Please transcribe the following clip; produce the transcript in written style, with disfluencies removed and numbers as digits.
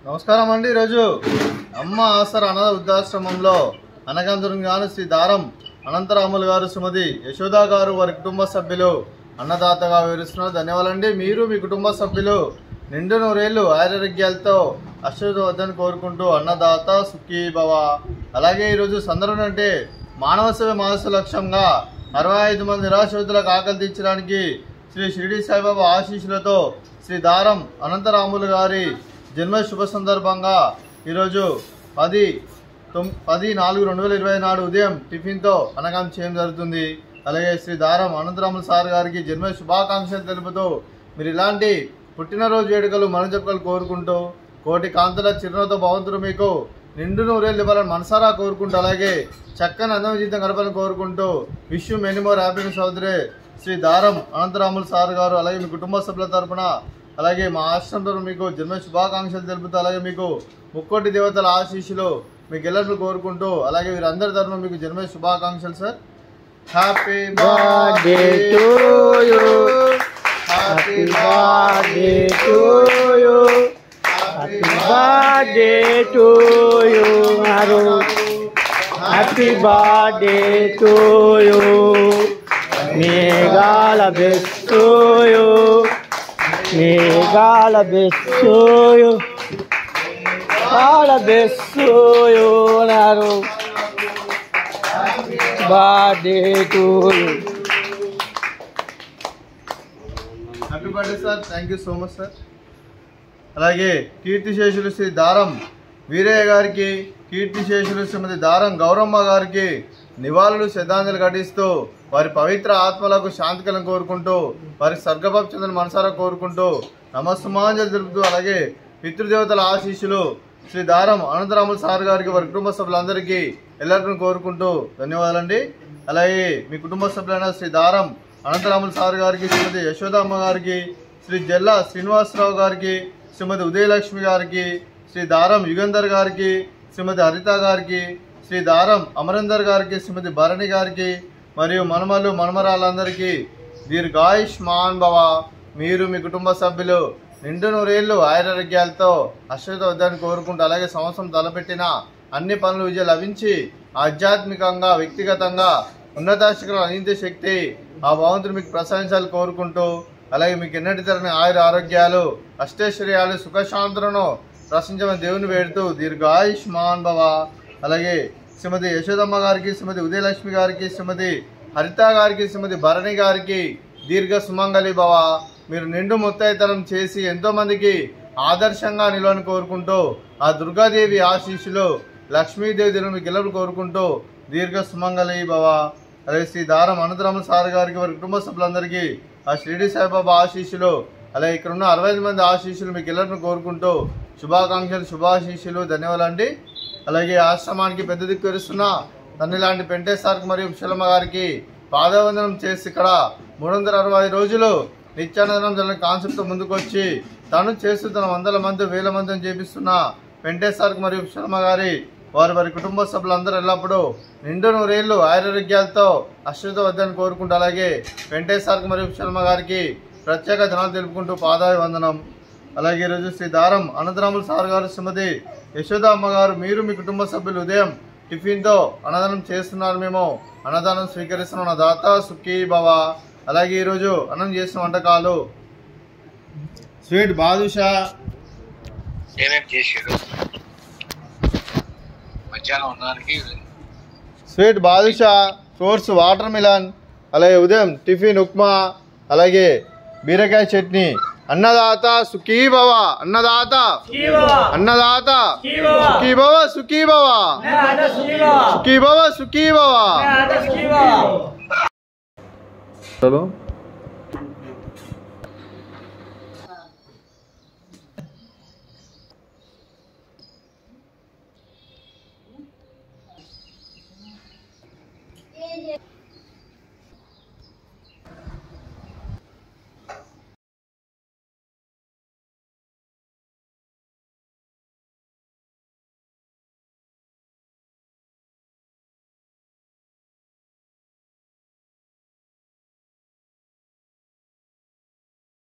నమస్కారం అండి. ఈరోజు అమ్మ ఆసరా అనాథ వృద్ధాశ్రమంలో అనగాంతుగాను శ్రీ దారం అనంతరాములు గారు, శ్రీమతి యశోద గారు, వారి కుటుంబ సభ్యులు అన్నదాతగా వివరిస్తున్నారు. ధన్యవాదాలండి. మీరు మీ కుటుంబ సభ్యులు నిండు నూరేళ్లు ఆరోగ్యాలతో అశ్వవద్దని కోరుకుంటూ అన్నదాత సుఖీ భవ. అలాగే ఈరోజు సందర్భం అంటే మానవ సేవ మానస లక్ష్యంగా 65 మంది నిరాశ్రితులకు ఆకలి తీర్చడానికి శ్రీ షిరిడి సాయిబాబా ఆశీస్సులతో శ్రీ దారం అనంతరాములు గారి జన్మ శుభ సందర్భంగా ఈరోజు 10/4/2024 ఉదయం టిఫిన్తో అన్నదానం చేయడం జరుగుతుంది. అలాగే శ్రీ దారం అనంతరాములు సార్ గారికి జన్మ శుభాకాంక్షలు తెలుపుతూ మీరు ఇలాంటి పుట్టినరోజు వేడుకలు మనం చెప్పుకలు కోరుకుంటూ కోటి కాంతుల చిరునవ్వుతో భగవంతుడు మీకు నిండు నూరేళ్ళు ఇవ్వాలని మనసారా కోరుకుంటూ అలాగే చక్కని అందమైన జీవితం గడపాలని కోరుకుంటూ wish you many more happiness అవుతురే శ్రీ దారం అనంతరాములు సార్ గారు. అలాగే మీ కుటుంబ సభ్యుల తరపున అలాగే మా ఆశ్రమం తరపున మీకు జన్మ శుభాకాంక్షలు తెలుపుతూ అలాగే మీకు ముక్కోటి దేవతల ఆశీస్సులు మీకు ఎల్లరూ కోరుకుంటూ అలాగే వీరందరి తరపున మీకు జన్మ శుభాకాంక్షలు sir. Happy birthday to you, happy birthday to you, happy birthday to you మారు, హ్యాపీ బర్త్డే టు యు, మేఘాల బెస్ట్ యు, మేఘాల బెస్ట్ యు, ఆల బెస్ట్ యు నారు, birthday to you. Happy birthday sir. Thank you so much sir. అలాగే కీర్తిశేషులు శ్రీ దారం వీరయ్య గారికి, కీర్తిశేషులు శ్రీమతి దారం గౌరమ్మ గారికి నివాళులు శ్రద్ధాంజలి ఘటిస్తూ వారి పవిత్ర ఆత్మలకు శాంతి కలను కోరుకుంటూ వారి స్వర్గభావ చెందిన మనసారా కోరుకుంటూ నమస్సుమాంజలి తెలుపుతూ అలాగే పితృదేవతల ఆశీస్సులు శ్రీ దారం అనంతరాములు సార్ గారికి, వారి కుటుంబ సభ్యులందరికీ ఎల్లరికీ కోరుకుంటూ ధన్యవాదాలండి. అలాగే మీ కుటుంబ సభ్యులైన శ్రీ దారం అనంతరాములు సార్ గారికి, శ్రీమతి యశోదమ్మ గారికి, శ్రీ జల్లా శ్రీనివాసరావు గారికి, శ్రీమతి ఉదయలక్ష్మి గారికి, శ్రీ దారం యుగంధర్ గారికి, శ్రీమతి హరిత గారికి, శ్రీ దారం అమరేందర్ గారికి, శ్రీమతి భరణి గారికి మరియు మనమలు మనమరాలందరికీ దీర్ఘాయుష్మాన్ భవ. మీరు మీ కుటుంబ సభ్యులు నిండు నూరేళ్లు ఆరోగ్యాలతో అశ్వవద్దని కోరుకుంటూ అలాగే సంవత్సరం తలపెట్టిన అన్ని పనులు విజయం లభించి ఆధ్యాత్మికంగా వ్యక్తిగతంగా ఉన్నతాశిఖరాలు అందించే శక్తి ఆ భగవంతుడు మీకు ప్రసాదించాలని కోరుకుంటూ అలాగే మీకు ఎన్నటి తరని ఆరోగ్యాలు అష్టైశ్వర్యాలు సుఖశాంతులను ప్రశ్నించమని దేవుని వేడుతూ దీర్ఘాయుష్మాన్ భవ. అలాగే శ్రీమతి యశోదమ్మ గారికి, శ్రీమతి ఉదయలక్ష్మి గారికి, శ్రీమతి హరిత గారికి, శ్రీమతి భరణి గారికి దీర్ఘ సుమంగళి భవ. మీరు నిండు ముత్తైతనం చేసి ఎంతోమందికి ఆదర్శంగా నిలవని కోరుకుంటూ ఆ దుర్గాదేవి ఆశీస్సులు లక్ష్మీదేవి దేవుని మీకు ఎల్లరూ కోరుకుంటూ దీర్ఘ సుమంగళి భవ. అలాగే శ్రీ దారం అనంతరాములు సార్ గారికి, వారి కుటుంబ సభ్యులందరికీ ఆ షిరిడి సాయిబాబా ఆశీస్సులు అలాగే ఇక్కడ ఉన్న 65 మంది ఆశీస్సులు మీకు ఎల్లరిని కోరుకుంటూ శుభాకాంక్షలు శుభాశీస్సులు ధన్యవాదాలండి. అలాగే ఆశ్రమానికి పెద్ద దిక్కు వరిస్తున్న తల్లి లాంటి పెంటే సార్కి మరియు విశలమ్మ గారికి పాదవందనం చేసి ఇక్కడ 365 రోజులు నిత్యానందనం జరిగిన కాన్సెప్ట్తో ముందుకొచ్చి తను చేస్తూ తన 100 మంది 1000 మందిని చేపిస్తున్న పెంటే సార్కి మరియు విశలమ్మ గారి వారి కుటుంబ సభ్యులందరూ ఎల్లప్పుడూ నిండు నూరేళ్లు ఆరోగ్యాలతో అశ్వవద్దని కోరుకుంటూ అలాగే పెంటే సార్కి మరియు విశలమ్మ గారికి ప్రత్యేక ధనాలు తెలుపుకుంటూ పాదాయ వందనం. అలాగే ఈరోజు శ్రీ దారం అనంతరాములు సార్ గారు, శ్రీమతి యశోద అమ్మగారు, మీరు మీ కుటుంబ సభ్యులు ఉదయం టిఫిన్తో అన్నదానం చేస్తున్నారు. మేము అన్నదానం స్వీకరిస్తున్నాం. నా దాత సుఖీ భవ. అలాగే ఈరోజు అన్నం చేసిన వంటకాలు sweet badusha, sweet badusha, fruits water melon, అలాగే ఉదయం టిఫిన్ ఉప్మా, అలాగే బీరకాయ చట్నీ. అన్నదాత సుఖీ భవ, అన్నదాత అన్నదాత సుఖీ భవ, సుఖీ భవ, సుఖీ భవ, సుఖీ భవ.